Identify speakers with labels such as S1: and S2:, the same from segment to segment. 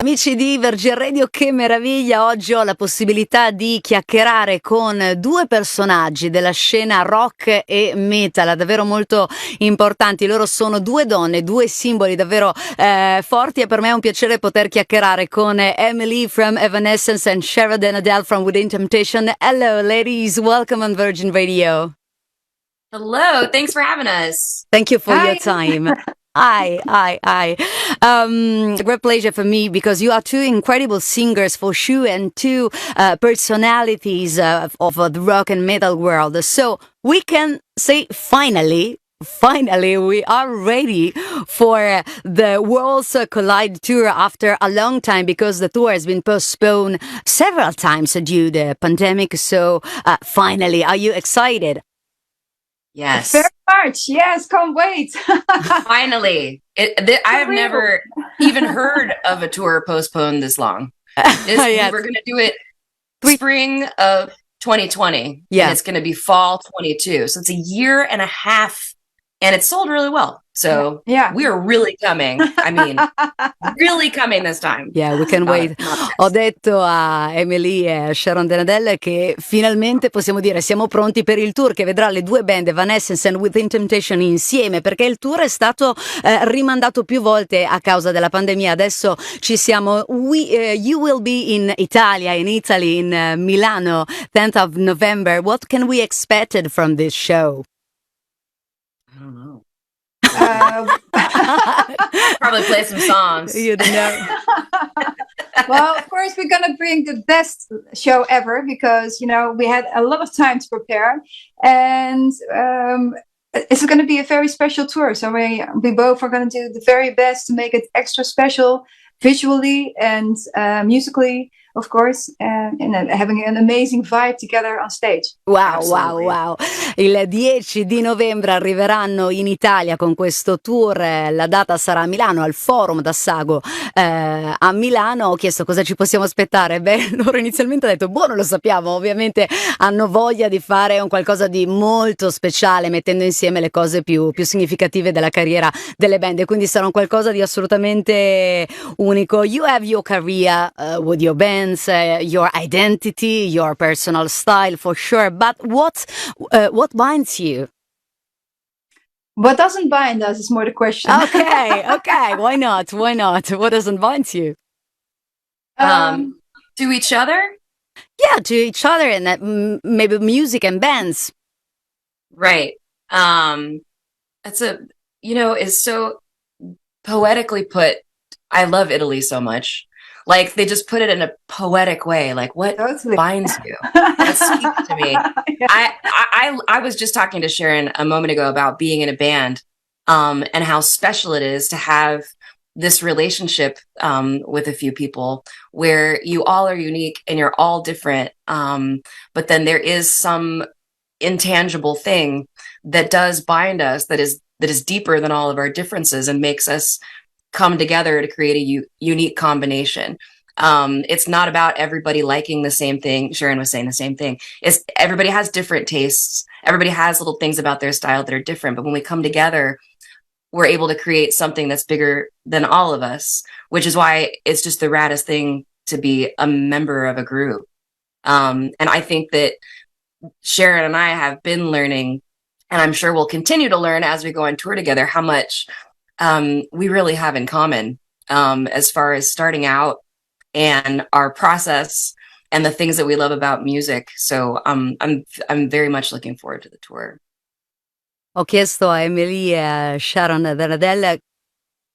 S1: Amici di Virgin Radio, che meraviglia! Oggi ho la possibilità di chiacchierare con due personaggi della scena rock e metal, davvero molto importanti. Loro sono due donne, due simboli davvero forti, e per me è un piacere poter chiacchierare con Amy Lee from Evanescence and Sharon and Adele from Within Temptation. Hello ladies, welcome on Virgin Radio.
S2: Hello, thanks for having us.
S1: Thank you for
S3: Hi.
S1: your time. Hi. Great pleasure for me because you are two incredible singers for sure and two personalities of the rock and metal world. So we can say finally we are ready for the Worlds Collide tour after a long time because the tour has been postponed several times due to the pandemic. So finally, are you excited?
S2: Yes.
S3: Very much. Yes, can't wait.
S2: Finally. I have never even heard of a tour postponed this long.
S1: Yes.
S2: We were going to do it spring of 2020.
S1: Yeah.
S2: And it's going to be fall 22. So it's a year and a half. And it sold really well. So
S3: Yeah.
S2: we are really coming. I mean, really coming this time.
S1: Yeah, we can wait. Ho detto a Emily e Sharon and Adele che finalmente possiamo dire siamo pronti per il tour che vedrà le due band Evanescence and Within Temptation insieme, perché il tour è stato rimandato più volte a causa della pandemia. Adesso ci siamo. You will be in Italy, in Milano, 10th of November. What can we expect from this show?
S2: I don't know.
S3: Probably
S2: play some songs.
S1: You don't know.
S3: Well, of course, we're going to bring the best show ever because, we had a lot of time to prepare. And it's going to be a very special tour. So we both are going to do the very best to make it extra special visually and musically, of course, and having an amazing vibe together on stage.
S1: Wow. Il 10 di novembre arriveranno in Italia con questo tour. La data sarà a Milano, al Forum d'Assago a Milano. Ho chiesto cosa ci possiamo aspettare. Beh, loro inizialmente hanno detto non lo sappiamo. Ovviamente hanno voglia di fare un qualcosa di molto speciale, mettendo insieme le cose più significative della carriera delle band, e quindi sarà un qualcosa di assolutamente unico. You have your career with your bands, your identity, your personal style for sure, but what binds you?
S3: What doesn't bind us is more the question.
S1: Okay. Why not? What doesn't bind you?
S2: To each other?
S1: Yeah, to each other, and maybe music and bands.
S2: Right. That's is so poetically put. I love Italy so much. Like they just put it in a poetic way. Like what
S3: Totally.
S2: binds you? That speaks to me.
S3: Yeah.
S2: I was just talking to Sharon a moment ago about being in a band, and how special it is to have this relationship with a few people where you all are unique and you're all different. But then there is some intangible thing that does bind us that is deeper than all of our differences and makes us come together to create a unique combination. It's not about everybody liking the same thing. Sharon was saying the same thing. Everybody has different tastes. Everybody has little things about their style that are different. But when we come together, we're able to create something that's bigger than all of us, which is why it's just the raddest thing to be a member of a group. And I think that Sharon and I have been learning, and I'm sure we'll continue to learn as we go on tour together, how much we really have in common as far as starting out and our process and the things that we love about music. So I'm very much looking forward to the tour.
S1: Ho chiesto a Emily e a Sharon e Adele.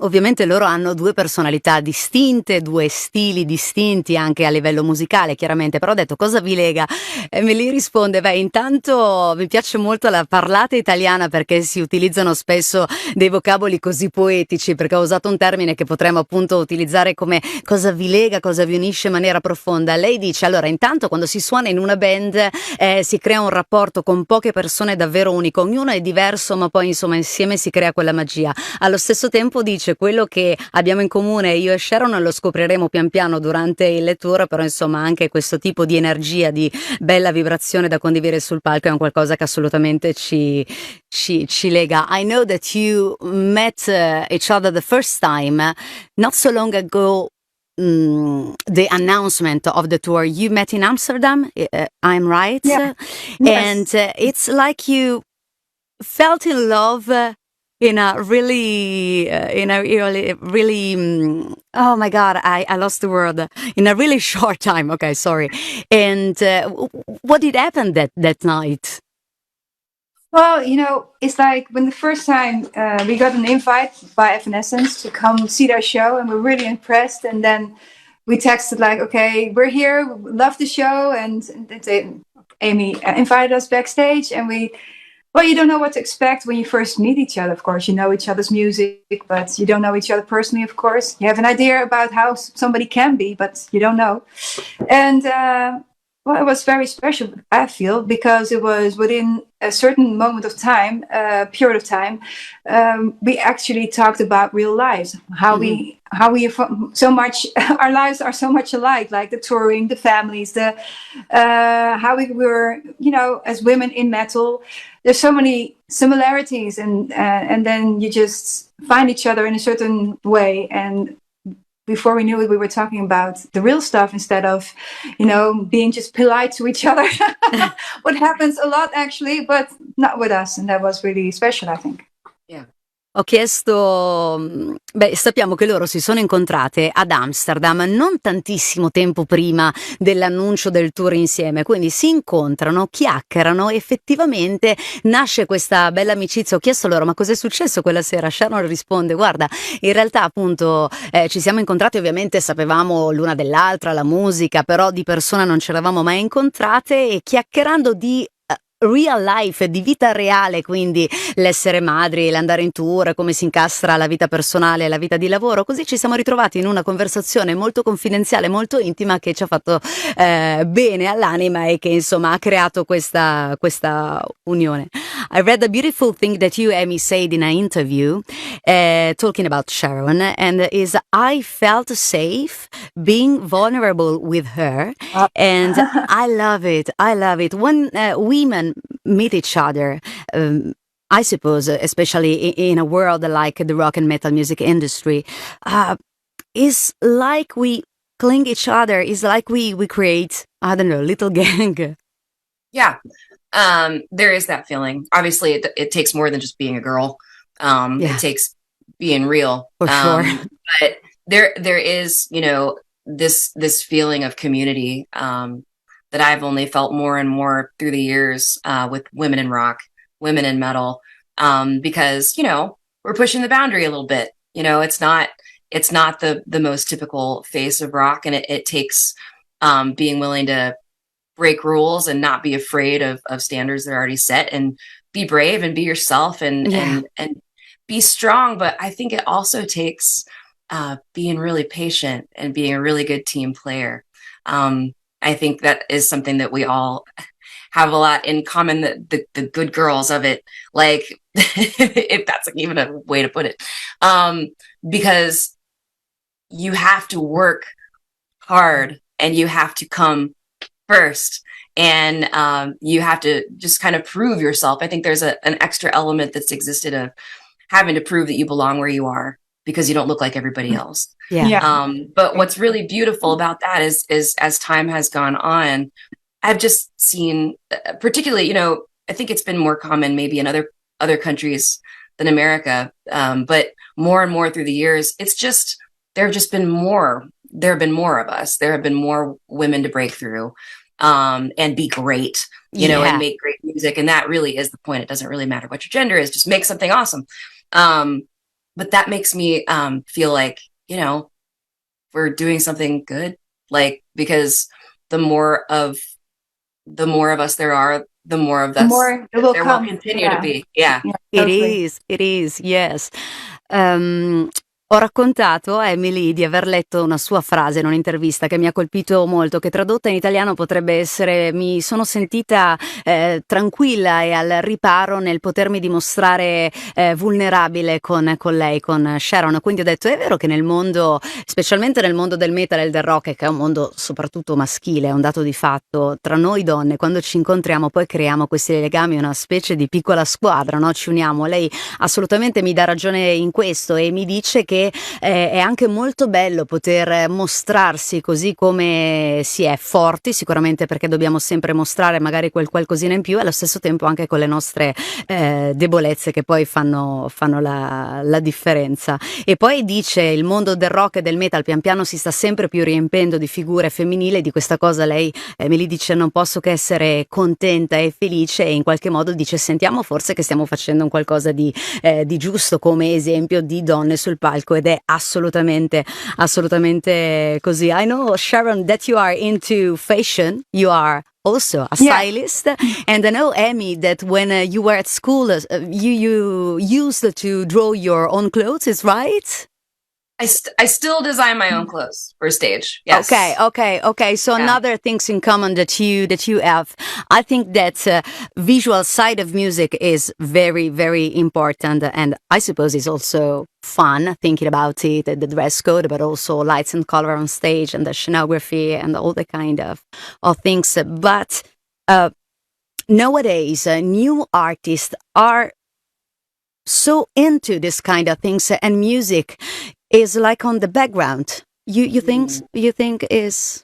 S1: Ovviamente loro hanno due personalità distinte, due stili distinti anche a livello musicale, chiaramente, però ho detto cosa vi lega? E me li risponde, intanto mi piace molto la parlata italiana perché si utilizzano spesso dei vocaboli così poetici, perché ho usato un termine che potremmo appunto utilizzare come cosa vi lega, cosa vi unisce in maniera profonda. Lei dice, allora intanto quando si suona in una band si crea un rapporto con poche persone davvero unico, ognuno è diverso ma poi insomma insieme si crea quella magia. Allo stesso tempo dice quello che abbiamo in comune io e Sharon lo scopriremo pian piano durante il tour, però insomma anche questo tipo di energia, di bella vibrazione da condividere sul palco è un qualcosa che assolutamente ci lega. I know that you met each other the first time not so long ago the announcement of the tour, you met in Amsterdam, I'm right?
S3: Yeah.
S1: And
S3: Yes.
S1: it's like you felt in love in a really, oh my God, I lost the word, in a really short time. Okay, sorry. And what did happen that night?
S3: Well, it's like when the first time we got an invite by Evanescence to come see their show, and we're really impressed. And then we texted like, "Okay, we're here, we love the show," and Amy invited us backstage, and well, you don't know what to expect when you first meet each other. Of course, you know each other's music, but you don't know each other personally. Of course, you have an idea about how somebody can be, but you don't know. And well, it was very special, I feel, because it was within a certain moment of time, period of time, we actually talked about real lives, how we so much, our lives are so much alike, like the touring, the families, the how we were, as women in metal. There's so many similarities, and then you just find each other in a certain way, and before we knew it, we were talking about the real stuff instead of, being just polite to each other. What happens a lot actually, but not with us. And that was really special, I think.
S2: Yeah.
S1: Ho chiesto, sappiamo che loro si sono incontrate ad Amsterdam non tantissimo tempo prima dell'annuncio del tour insieme, quindi si incontrano, chiacchierano, effettivamente nasce questa bella amicizia. Ho chiesto loro: ma cos'è successo quella sera? Sharon risponde: guarda, in realtà appunto ci siamo incontrati, ovviamente sapevamo l'una dell'altra, la musica, però di persona non ci eravamo mai incontrate, e chiacchierando di real life, di vita reale, quindi l'essere madri, l'andare in tour, come si incastra la vita personale e la vita di lavoro, così ci siamo ritrovati in una conversazione molto confidenziale, molto intima, che ci ha fatto bene all'anima e che insomma ha creato questa unione. I read a beautiful thing that you, Amy, said in an interview talking about Sharon, and is I felt safe being vulnerable with her, and I love it. I love it. When women meet each other, I suppose, especially in a world like the rock and metal music industry, is like we cling each other, is like we create, I don't know, little gang.
S2: Yeah. There is that feeling. Obviously, it takes more than just being a girl. It takes being real.
S1: For sure.
S2: But there is, this feeling of community that I've only felt more and more through the years with women in rock, women in metal, because we're pushing the boundary a little bit. It's not the most typical face of rock, and it takes being willing to break rules and not be afraid of standards that are already set, and be brave and be yourself and be strong. But I think it also takes being really patient and being a really good team player. I think that is something that we all have a lot in common, the good girls of it, like, if that's even a way to put it, because you have to work hard and you have to come first, and you have to just kind of prove yourself. I think there's an extra element that's existed of having to prove that you belong where you are because you don't look like everybody else. But what's really beautiful about that is as time has gone on, I've just seen, particularly, I think it's been more common maybe in other countries than America, but more and more through the years, there have been more of us. There have been more women to break through and be great, and make great music. And that really is the point. It doesn't really matter what your gender is, just make something awesome. But that makes me feel like, we're doing something good, like, because the more of us there are, the more of us there will continue to be.
S1: It is, yes. Ho raccontato a Emily di aver letto una sua frase in un'intervista che mi ha colpito molto, che tradotta in italiano potrebbe essere: mi sono sentita tranquilla e al riparo nel potermi dimostrare vulnerabile con lei, con Sharon. Quindi ho detto: è vero che nel mondo, specialmente nel mondo del metal e del rock, che è un mondo soprattutto maschile, è un dato di fatto, tra noi donne quando ci incontriamo poi creiamo questi legami, una specie di piccola squadra, no? Ci uniamo. Lei assolutamente mi dà ragione in questo e mi dice che che è anche molto bello poter mostrarsi così come si è, forti sicuramente, perché dobbiamo sempre mostrare magari quel qualcosina in più, e allo stesso tempo anche con le nostre debolezze, che poi fanno la differenza. E poi dice: il mondo del rock e del metal pian piano si sta sempre più riempendo di figure femminili. Di questa cosa lei me li dice: non posso che essere contenta e felice, e in qualche modo dice: sentiamo forse che stiamo facendo un qualcosa di giusto come esempio di donne sul palco, ed è assolutamente così. I know, Sharon, that you are into fashion. You are also a
S3: Yeah.
S1: stylist, and I know, Amy, that when you were at school, you used to draw your own clothes, is right?
S2: I still design my own clothes for stage. Yes.
S1: Okay. So
S2: Yeah.
S1: another things in common that you have. I think that visual side of music is very, very important, and I suppose it's also fun thinking about it, the dress code, but also lights and color on stage, and the scenography, and all the kind of things. But nowadays, new artists are so into this kind of things, and music is like on the background. You think is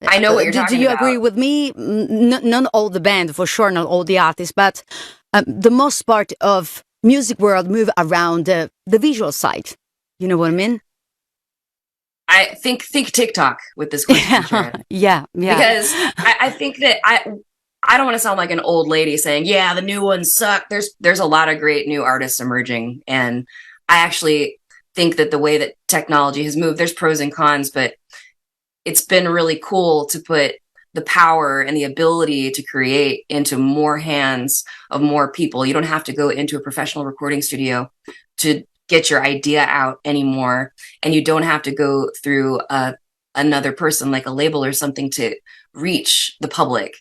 S2: I know what you're
S1: do
S2: talking
S1: you
S2: about.
S1: agree with me? Not all the band, for sure, not all the artists, but the most part of music world move around the visual side. You know what I mean?
S2: I think TikTok with this question, Sharon.
S1: Yeah.
S2: Because I think that I don't want to sound like an old lady saying, yeah, the new ones suck. There's a lot of great new artists emerging. And I actually think that the way that technology has moved, there's pros and cons, but it's been really cool to put the power and the ability to create into more hands of more people. You don't have to go into a professional recording studio to get your idea out anymore. And you don't have to go through another person like a label or something to reach the public.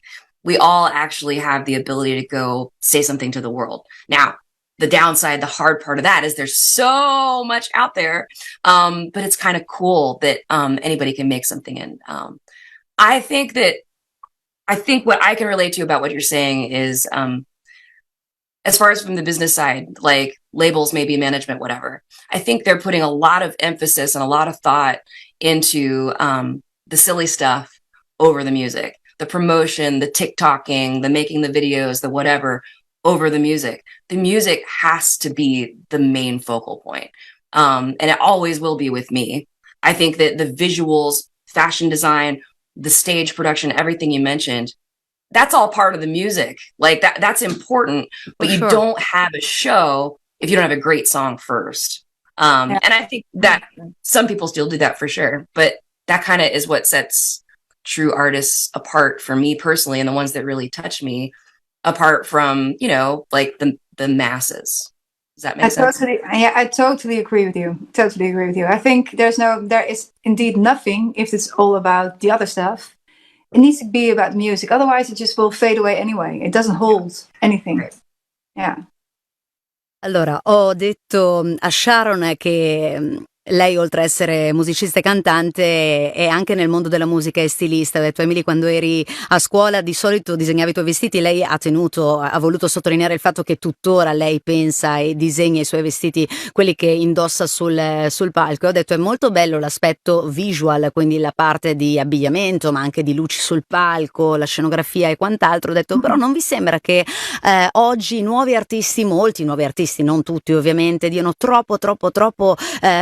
S2: We all actually have the ability to go say something to the world. Now, the downside, the hard part of that is there's so much out there, but it's kind of cool that anybody can make something. And I think what I can relate to about what you're saying is, as far as from the business side, like labels, maybe management, whatever, I think they're putting a lot of emphasis and a lot of thought into the silly stuff over the music, the promotion, the TikToking, the making the videos, the whatever, over the music. The music has to be the main focal point. And it always will be with me. I think that the visuals, fashion design, the stage production, everything you mentioned, that's all part of the music. Like that's important, but you don't have a show if you don't have a great song first. And I think that some people still do that for sure, but that kind of is what sets true artists apart for me personally, and the ones that really touch me apart from, like the masses. Does that make sense?
S3: I totally agree with you. Totally agree with you. I think there is indeed nothing if it's all about the other stuff. It needs to be about music. Otherwise, it just will fade away anyway. It doesn't hold anything.
S2: Right.
S3: Yeah.
S1: Allora, ho detto a Sharon che lei, oltre a essere musicista e cantante, è anche nel mondo della musica e stilista. Ho detto: Emily, quando eri a scuola di solito disegnavi i tuoi vestiti. Lei ha voluto sottolineare il fatto che tuttora lei pensa e disegna i suoi vestiti, quelli che indossa sul palco. E ho detto: è molto bello l'aspetto visual, quindi la parte di abbigliamento, ma anche di luci sul palco, la scenografia e quant'altro. Ho detto: però non vi sembra che oggi molti nuovi artisti, non tutti ovviamente, diano troppo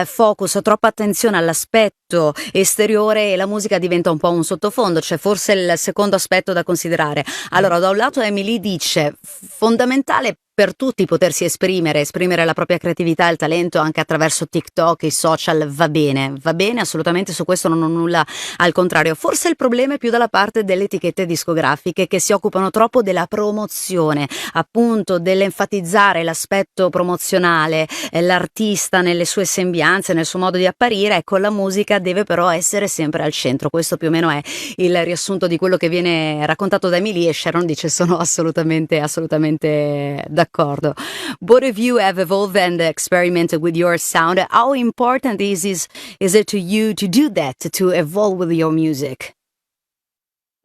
S1: focus, troppa attenzione all'aspetto esteriore, e la musica diventa un po' un sottofondo? C'è forse il secondo aspetto da considerare. Allora, da un lato Emily dice: fondamentale per tutti potersi esprimere la propria creatività e il talento anche attraverso TikTok, i social, va bene assolutamente, su questo non ho nulla al contrario. Forse il problema è più dalla parte delle etichette discografiche, che si occupano troppo della promozione, appunto dell'enfatizzare l'aspetto promozionale, l'artista nelle sue sembianze, nel suo modo di apparire. Ecco, la musica deve però essere sempre al centro. Questo più o meno è il riassunto di quello che viene raccontato da Emily, e Sharon dice: sono assolutamente d'accordo. Both of you have evolved and experimented with your sound. How important is it to you to do that, to evolve with your music?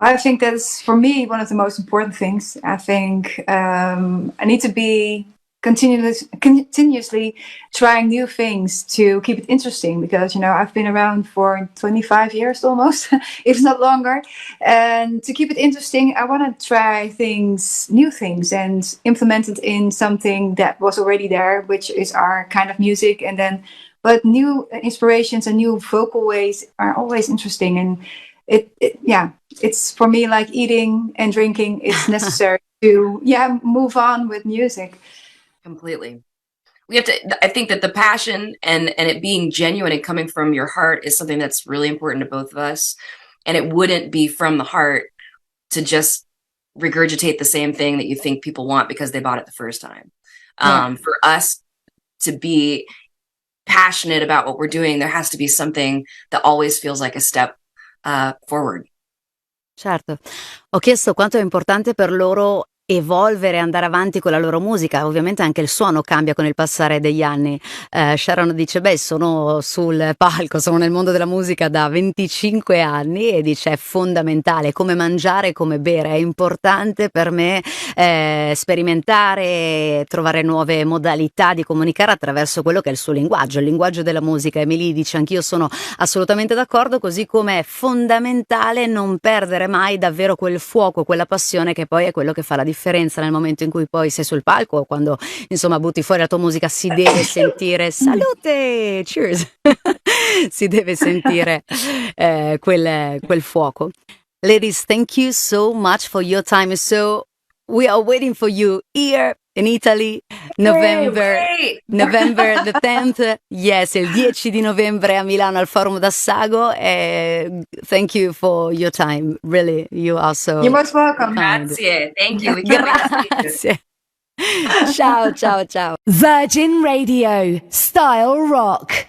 S3: I think that's, for me, one of the most important things. I think I need to be continuously trying new things to keep it interesting, because I've been around for 25 years almost, if not longer, and to keep it interesting I want to try new things and implement it in something that was already there, which is our kind of music. And then but new inspirations and new vocal ways are always interesting, and it's for me like eating and drinking. It's necessary to move on with music.
S2: Completely. We have to, I think that the passion and it being genuine and coming from your heart is something that's really important to both of us. And it wouldn't be from the heart to just regurgitate the same thing that you think people want because they bought it the first time. For us to be passionate about what we're doing, there has to be something that always feels like a step forward.
S1: Certo. Ho chiesto quanto è importante per loro evolvere e andare avanti con la loro musica. Ovviamente anche il suono cambia con il passare degli anni. Sharon dice, sono sul palco, sono nel mondo della musica da 25 anni e dice è fondamentale, come mangiare, come bere, è importante per me sperimentare, trovare nuove modalità di comunicare attraverso quello che è il linguaggio della musica. Emily dice anch'io sono assolutamente d'accordo, così come è fondamentale non perdere mai davvero quel fuoco, quella passione che poi è quello che fa la differenza nel momento in cui poi sei sul palco o quando insomma butti fuori la tua musica. Si deve sentire salute, cheers, si deve sentire quel fuoco. Ladies, thank you so much for your time. So we are waiting for you here in Italy, November the 10th. Yes, il 10 di novembre a Milano al Forum d'Assago. Thank you for your time. Really, you are so
S3: You're most welcome.
S1: kind.
S2: Grazie. Thank you. We can't wait to see you.
S1: Grazie. Ciao, ciao, ciao.
S4: Virgin Radio, Style Rock.